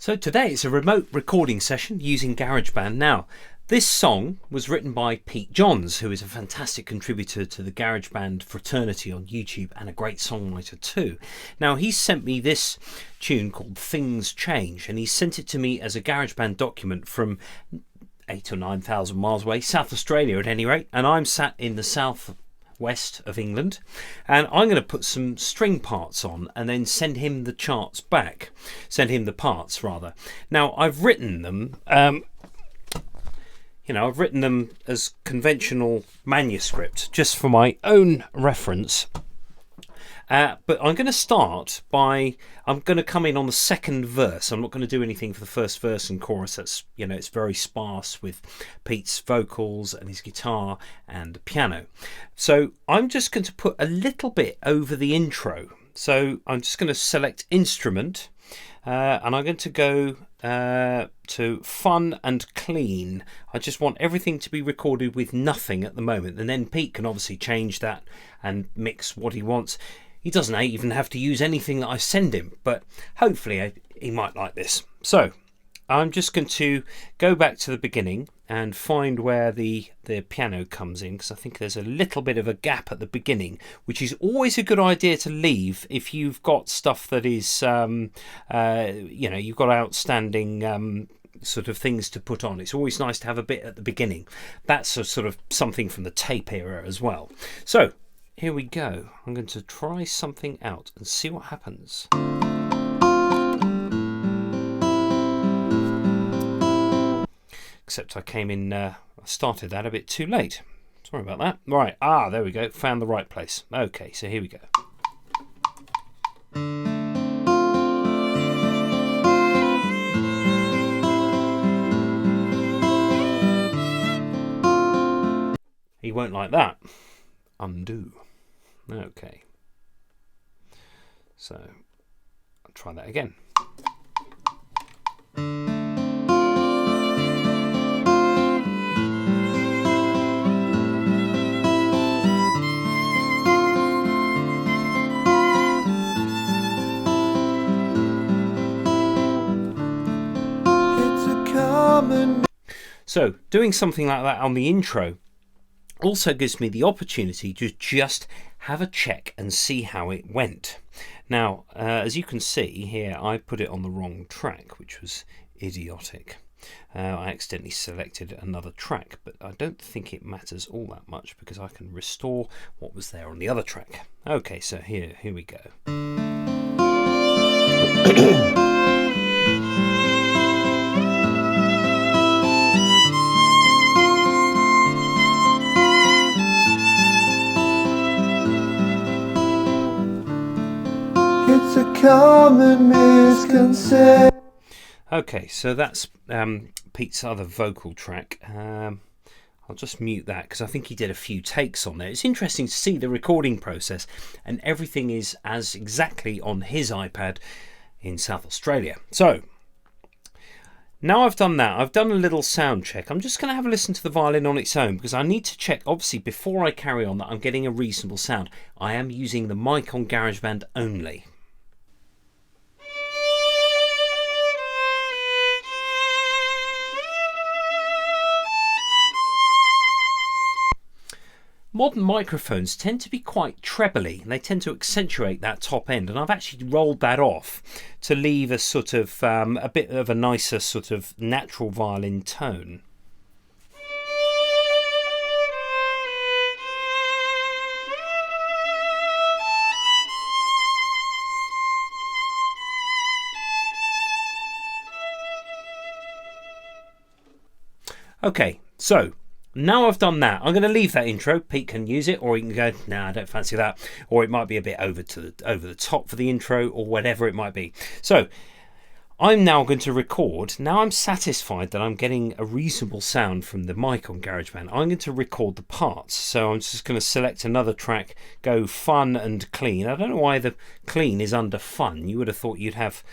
So today it's a remote recording session using GarageBand. Now, this song was written by Pete Johns, who is a fantastic contributor to the GarageBand fraternity on YouTube and a great songwriter too. Now, he sent me this tune called Things Change, and he sent it to me as a GarageBand document from 8,000 or 9,000 miles away, South Australia at any rate, and I'm sat in the south west of England, and I'm going to put some string parts on and then send him the parts rather. Now, I've written them I've written them as conventional manuscript just for my own reference. But I'm going to start by, I'm going to come in on the second verse. I'm not going to do anything for the first verse and chorus. That's, it's very sparse with Pete's vocals and his guitar and the piano. So I'm just going to put a little bit over the intro. So I'm just going to select instrument and I'm going to go to fun and clean. I just want everything to be recorded with nothing at the moment, and then Pete can obviously change that and mix what he wants. He doesn't even have to use anything that I send him, but hopefully he might like this. So I'm just going to go back to the beginning and find where the piano comes in, because I think there's a little bit of a gap at the beginning, which is always a good idea to leave if you've got stuff that is, you've got outstanding sort of things to put on. It's always nice to have a bit at the beginning. That's a sort of something from the tape era as well. So here we go. I'm going to try something out and see what happens. Except I started that a bit too late. Sorry about that. Right, there we go. Found the right place. Okay, so here we go. He won't like that. Undo. Okay. So I'll try that again. So doing something like that on the intro also gives me the opportunity to just have a check and see how it went. Now, as you can see here, I put it on the wrong track, which was idiotic. I accidentally selected another track, but I don't think it matters all that much because I can restore what was there on the other track. Okay, so here we go. It's a common misconception. Okay, so that's Pete's other vocal track. I'll just mute that because I think he did a few takes on there. It's interesting to see the recording process, and everything is as exactly on his iPad in South Australia. So now I've done that, I've done a little sound check. I'm just going to have a listen to the violin on its own because I need to check, obviously, before I carry on, that I'm getting a reasonable sound. I am using the mic on GarageBand only. Modern microphones tend to be quite trebly, and they tend to accentuate that top end, and I've actually rolled that off to leave a sort of a bit of a nicer sort of natural violin tone. Okay, so now I've done that, I'm going to leave that intro. Pete can use it, or he can go, no, I don't fancy that, or it might be a bit over the top for the intro, or whatever it might be. So I'm now going to record. Now I'm satisfied that I'm getting a reasonable sound from the mic on GarageBand. I'm going to record the parts. So I'm just going to select another track, go fun and clean. I don't know why the clean is under fun. You would have thought you'd have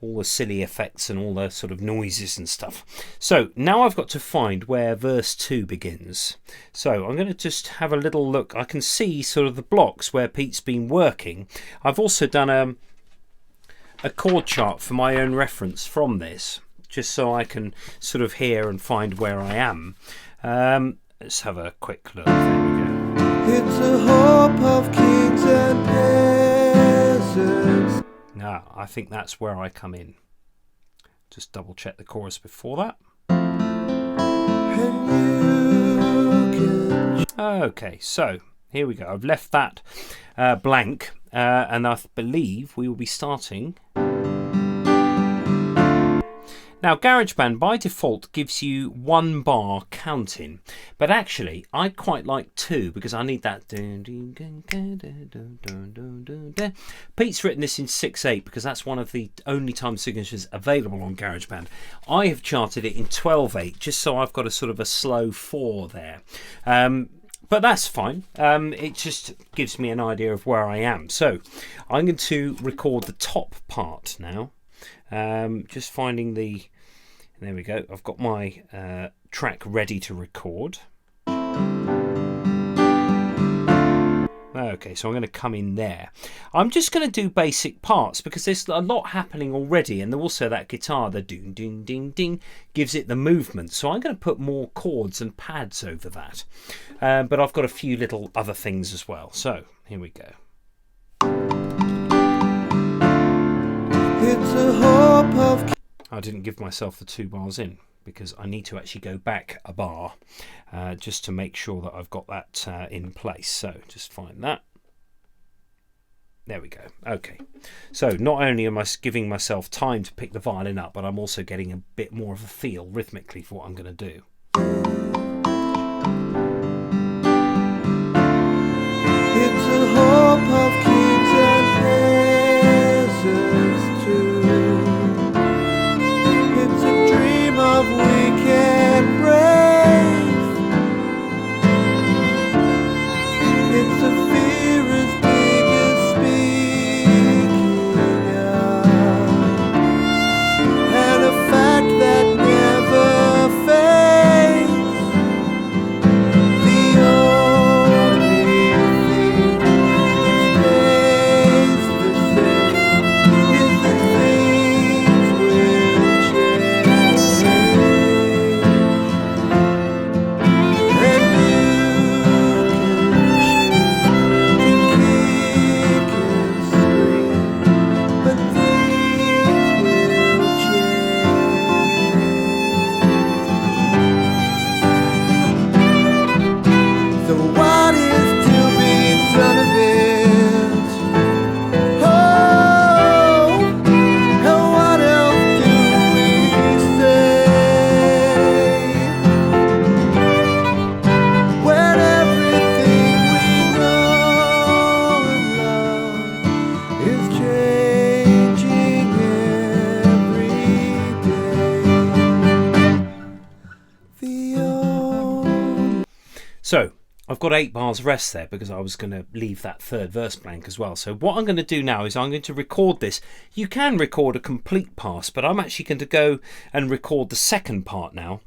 all the silly effects and all the sort of noises and stuff. So now I've got to find where verse 2 begins. So I'm going to just have a little look. I can see sort of the blocks where Pete's been working. I've also done a chord chart for my own reference from this, just so I can sort of hear and find where I am. Let's have a quick look. There we go. It's a hope of kings and peasants. Now, I think that's where I come in. Just double check the chorus before that. Okay, so here we go. I've left that blank, and I believe we will be starting. Now, GarageBand by default gives you 1 bar counting, but actually I quite like 2 because I need that. Pete's written this in 6/8 because that's one of the only time signatures available on GarageBand. I have charted it in 12/8 just so I've got a sort of a slow 4 there. But that's fine. It just gives me an idea of where I am. So I'm going to record the top part now. Just finding the... There we go. I've got my track ready to record. Okay, so I'm going to come in there. I'm just going to do basic parts because there's a lot happening already, and also that guitar, the ding ding ding ding, gives it the movement. So I'm going to put more chords and pads over that. But I've got a few little other things as well. So here we go. It's a hope of... I didn't give myself the 2 bars in because I need to actually go back a bar just to make sure that I've got that in place. So just find that. There we go. Okay. So not only am I giving myself time to pick the violin up, but I'm also getting a bit more of a feel rhythmically for what I'm going to do. It's a hope of kings and peasants too. It's a dream of weak and brave. It's a fear as big as speaking out, and a fact that never fades. The only thing that stays the same is that things will change, and you can kick and scream, but things will change. So what is to be done of it? Oh, and what else do we say when everything we know and love is changing every day? The only... So I've got 8 bars rest there because I was going to leave that 3rd verse blank as well. So what I'm going to do now is I'm going to record this. You can record a complete pass, but I'm actually going to go and record the 2nd part now.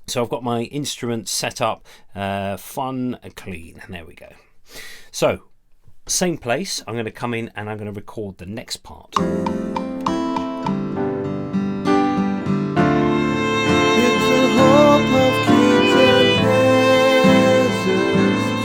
So I've got my instruments set up, fun and clean. And there we go. So same place. I'm going to come in and I'm going to record the next part. It's a hope of kings and peasants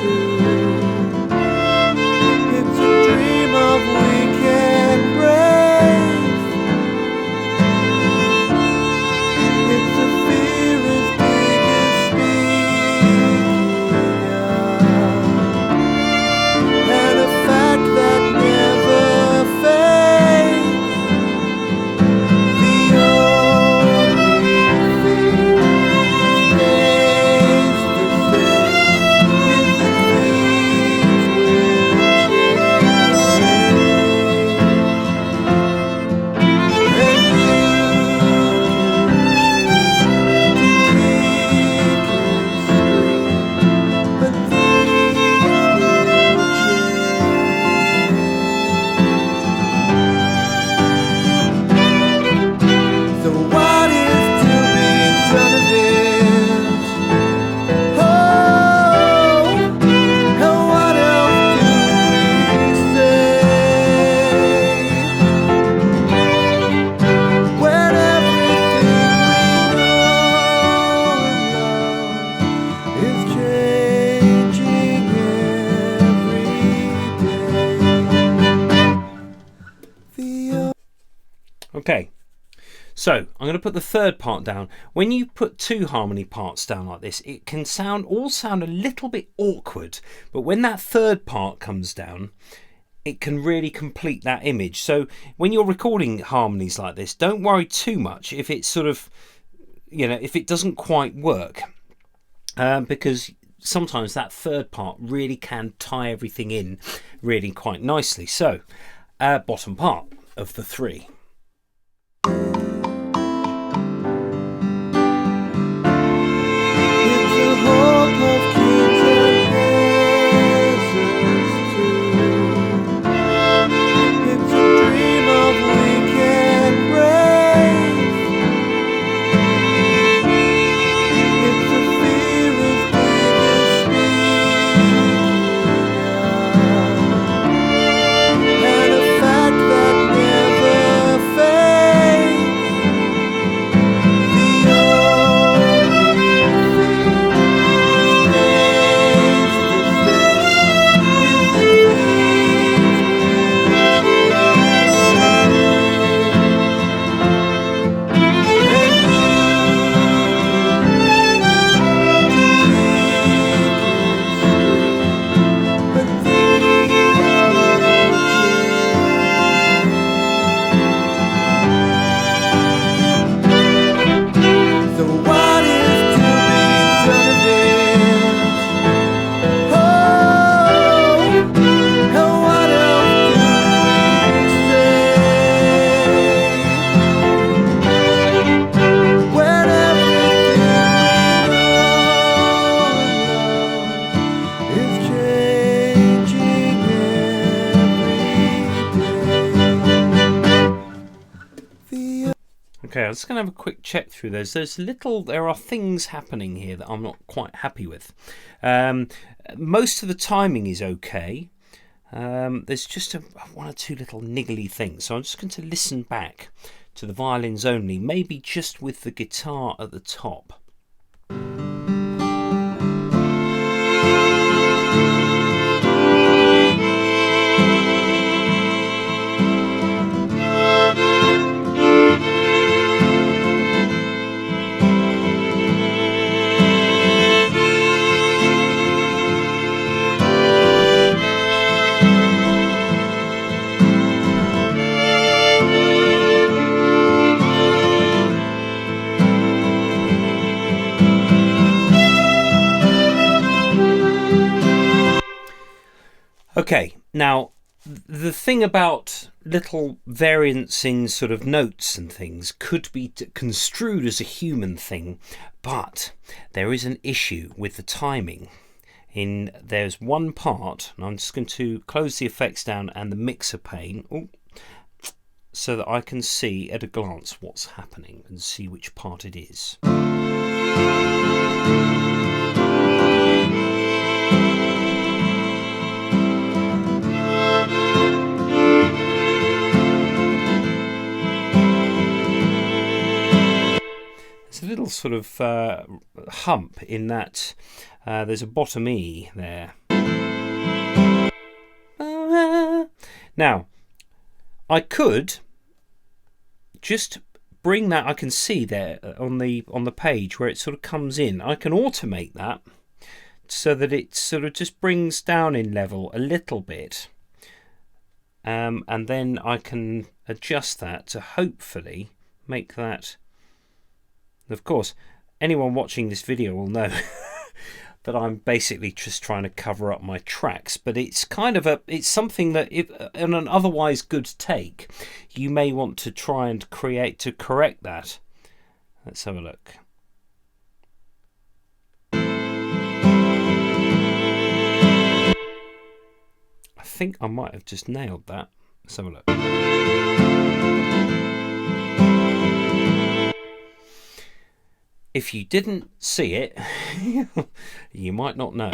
too. It's a dream of weak and brave. It's a fear as big as speaking out, and a fact that never fades. Okay, so I'm going to put the third part down. When you put two harmony parts down like this, it can all sound a little bit awkward, but when that third part comes down, it can really complete that image. So when you're recording harmonies like this, don't worry too much if it's sort of, if it doesn't quite work, because sometimes that third part really can tie everything in really quite nicely. So bottom part of the three. It's a hope of kings and peasants too. It's a dream of weak and brave. It's a fear as big as speaking out, and a fact that never fades. The So what is to be done of it? Oh, and what else do we say? When everything we know is changing every day. Okay, I'm just going to have a quick check through those. There are things happening here that I'm not quite happy with. Most of the timing is okay. There's just one or two little niggly things. So I'm just going to listen back to the violins only, maybe just with the guitar at the top. Okay, now the thing about little variants in sort of notes and things could be construed as a human thing, but there is an issue with the timing. There's one part, and I'm just going to close the effects down and the mixer pane, so that I can see at a glance what's happening and see which part it is. There's a little sort of hump in that there's a bottom E there. Now, I could just bring that. I can see there on the page where it sort of comes in. I can automate that so that it sort of just brings down in level a little bit, and then I can adjust that to hopefully make that. Of course, anyone watching this video will know that I'm basically just trying to cover up my tracks, but it's kind of it's something that if in an otherwise good take you may want to try and create to correct that. Let's have a look. I think I might have just nailed that. Let's have a look. If you didn't see it, you might not know.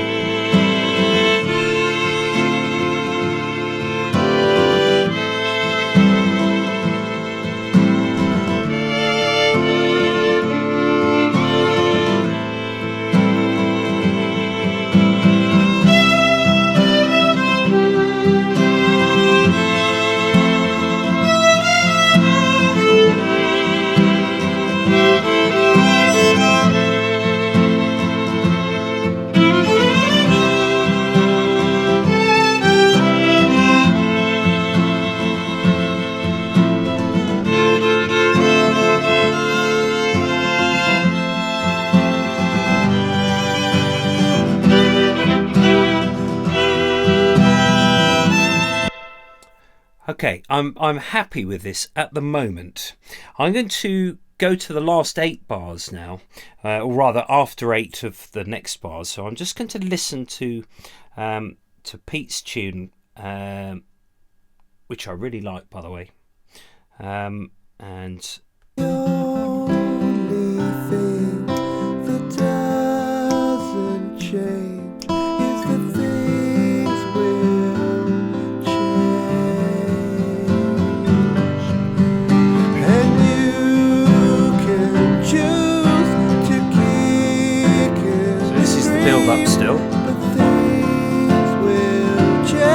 Okay, I'm happy with this at the moment. I'm going to go to the last 8 bars now, or rather after 8 of the next bars. So I'm just going to listen to Pete's tune, which I really like, by the way, and. The only thing that doesn't change is that things will change. And you can choose to kick it. So this is the build up still. But things will change.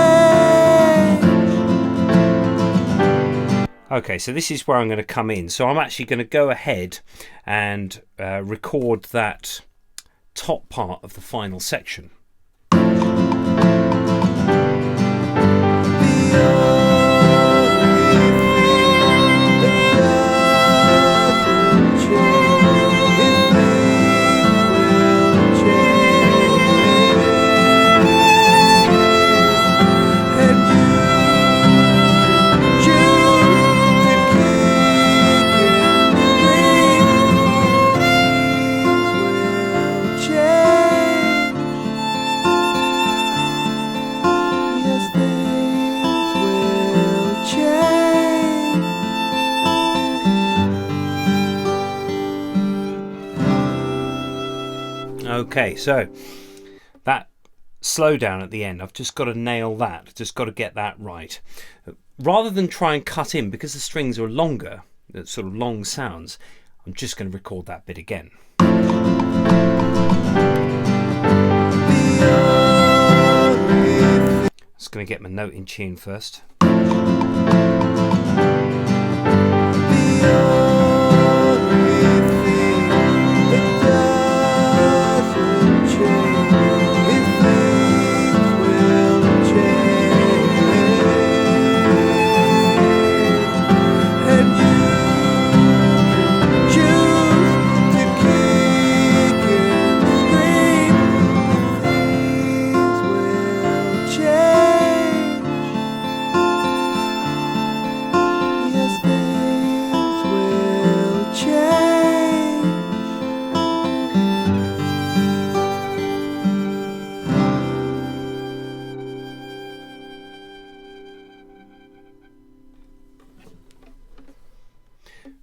Okay, so this is where I'm going to come in. So I'm actually going to go ahead and record that top part of the final section. Okay, so that slowdown at the end, I've just got to nail that, just got to get that right. Rather than try and cut in, because the strings are longer, sort of long sounds, I'm just going to record that bit again. Just going to get my note in tune first.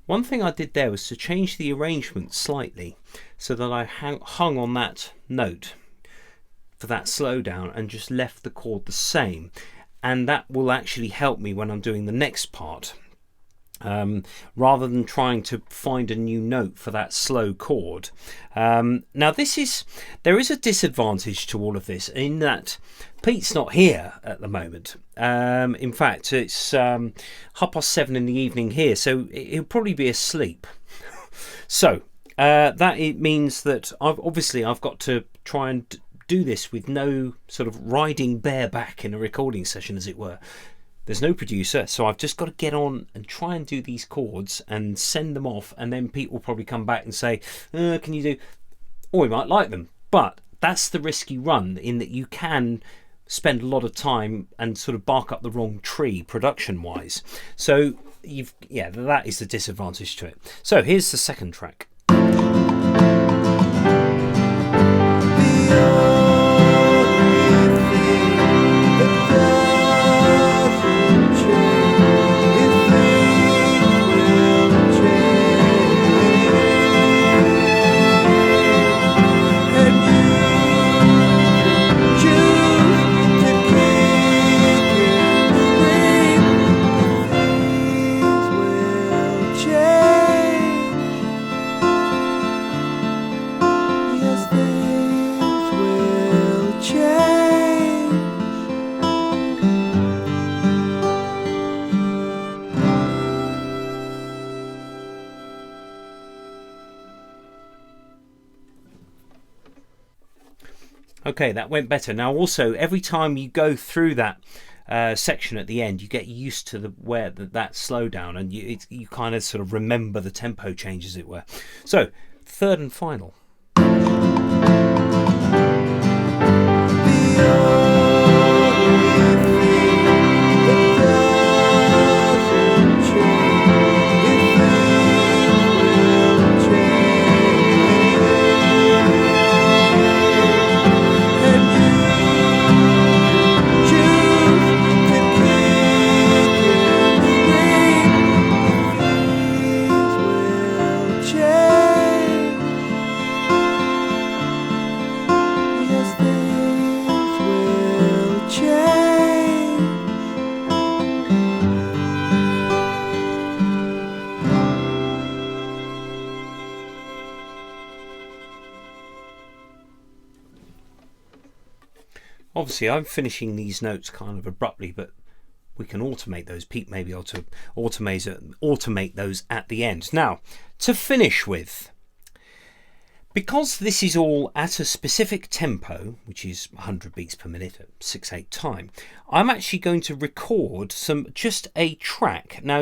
One thing I did there was to change the arrangement slightly so that I hung on that note for that slowdown and just left the chord the same, and that will actually help me when I'm doing the next part, rather than trying to find a new note for that slow chord. Now there is a disadvantage to all of this in that Pete's not here at the moment. In fact, it's 7:30 in the evening here, so he'll probably be asleep. So that it means that I've got to try and do this with no sort of riding bareback in a recording session, as it were. There's no producer, so I've just got to get on and try and do these chords and send them off, and then Pete will probably come back and say, can you do, or he might like them. But that's the risk you run, in that you can spend a lot of time and sort of bark up the wrong tree production wise. So that is the disadvantage to it. So here's the second track. Okay, that went better. Now also, every time you go through that section at the end, you get used to that slowdown, and you kind of sort of remember the tempo change, as it were. So, third and final. obviously I'm finishing these notes kind of abruptly, but we can automate those. Pete may be able to automate those at the end. Now, to finish with, because this is all at a specific tempo, which is 100 beats per minute at 6/8 time, I'm actually going to record just a track. Now,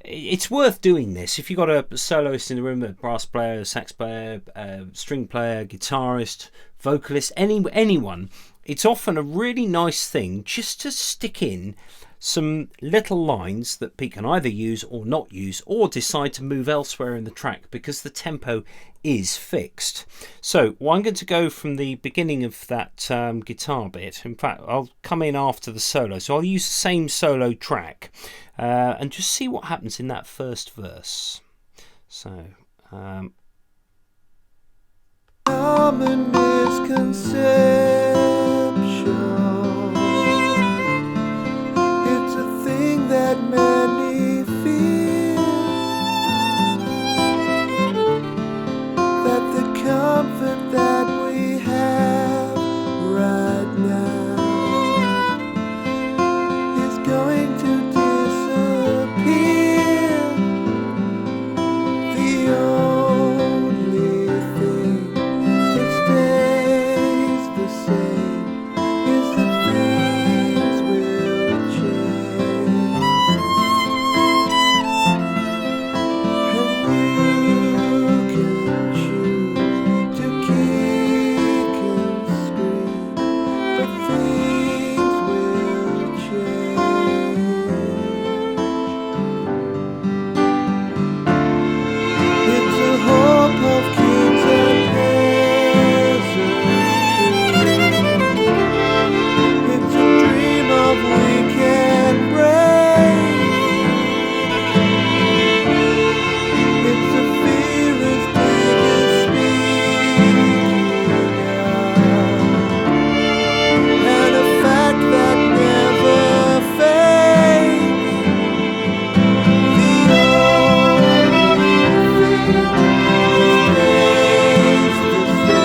it's worth doing this if you've got a soloist in the room, a brass player, a sax player, a string player, guitarist, vocalist, anyone. It's often a really nice thing just to stick in some little lines that Pete can either use or not use, or decide to move elsewhere in the track because the tempo is fixed. So I'm going to go from the beginning of that guitar bit. In fact, I'll come in after the solo, so I'll use the same solo track and just see what happens in that first verse. So common misconception. It's a thing that many feel, that the comfort that we have right now is going to disappear. The only thing that stays the same is that things will change. And you can choose to kick and scream, but things will change. It's a hope of kings and peasants too. It's a dream of weak embrace. It's a fear as big as speaking out, and a fact that never fades. The only thing that stays the same is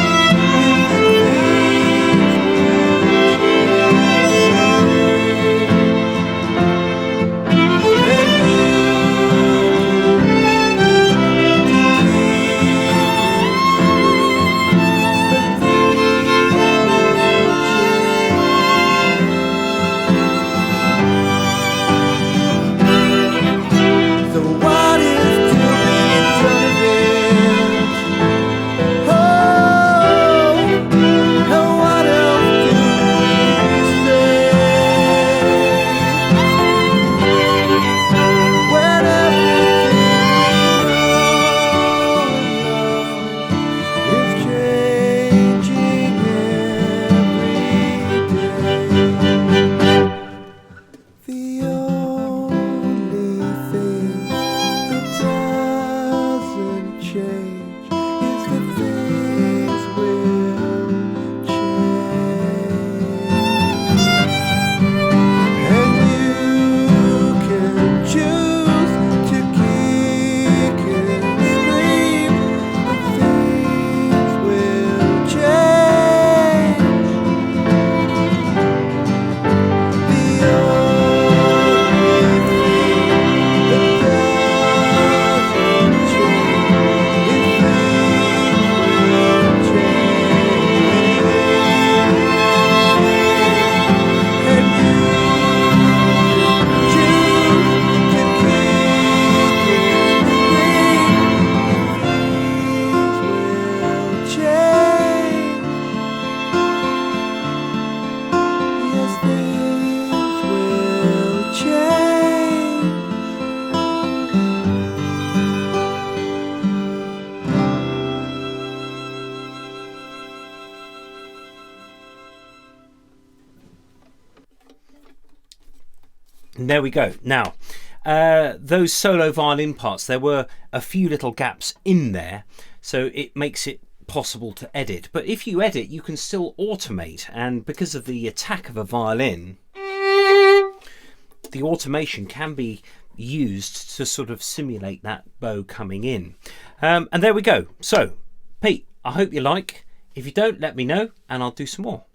that things will change. And so what is to be done of it? Oh, and what else do we say when everything we know is changing every day? The only thing that doesn't change is that things will change. And you can choose to kick and scream, but things will change. The only thing that doesn't change is things will change. And you choose to kick and scream, things will change. Yes, things will change. And there we go. Now, those solo violin parts, there were a few little gaps in there, so it makes it possible to edit. But if you edit, you can still automate, and because of the attack of a violin, the automation can be used to sort of simulate that bow coming in. And there we go. So, Pete, I hope you like. If you don't, let me know and I'll do some more.